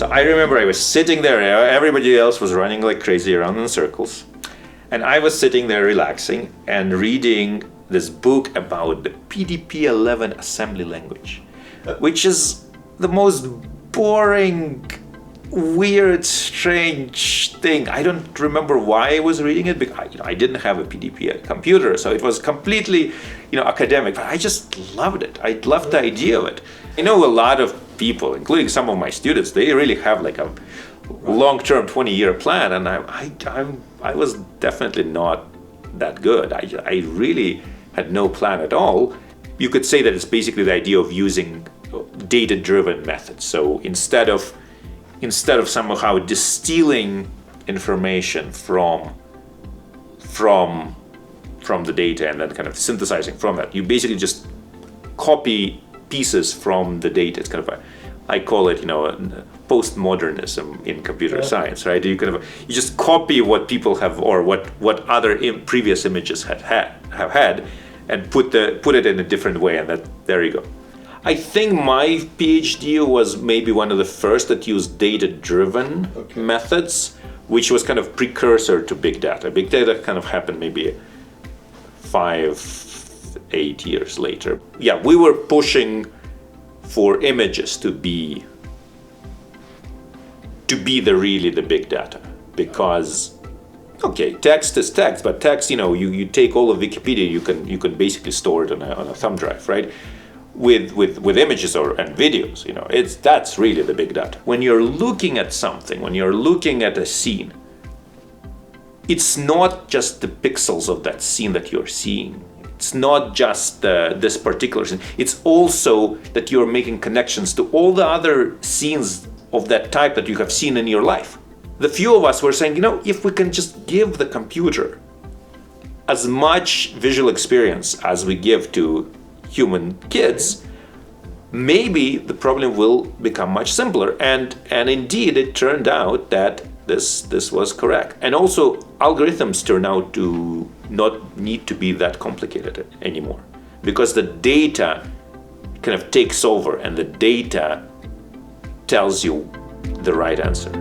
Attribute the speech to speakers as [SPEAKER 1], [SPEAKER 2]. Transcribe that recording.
[SPEAKER 1] So I remember I was sitting there, everybody else was running like crazy around in circles. And I was sitting there relaxing and reading this book about the PDP-11 assembly language, which is the most boring, weird, strange thing. I don't remember why I was reading it because I didn't have a PDP computer, so it was completely, academic. But I just loved it. I loved the idea of it. I know a lot of people, including some of my students, they really have like a long-term 20-year plan, and I was definitely not that good. I really had no plan at all. You could say that it's basically the idea of using data-driven methods. So instead of somehow distilling information from the data and then kind of synthesizing from that, you basically just copy pieces from the data. It's kind of I call it, postmodernism in computer science, right? You just copy what people have, or what other previous images have had, and put it in a different way, and there you go. I think my PhD was maybe one of the first that used data-driven methods, which was kind of precursor to big data. Big data kind of happened maybe 5-8 years later. Yeah, we were pushing for images to be the big data, because text is text, but text, you take all of Wikipedia, you can basically store it on a thumb drive, right? With images and videos, that's really the big data. When you're looking at something, when you're looking at a scene, it's not just the pixels of that scene that you're seeing. It's not just this particular scene. It's also that you're making connections to all the other scenes of that type that you have seen in your life. The few of us were saying, if we can just give the computer as much visual experience as we give to human kids, maybe the problem will become much simpler. And indeed, it turned out that this was correct. And also, algorithms turn out to not need to be that complicated anymore, because the data kind of takes over, and the data tells you the right answer.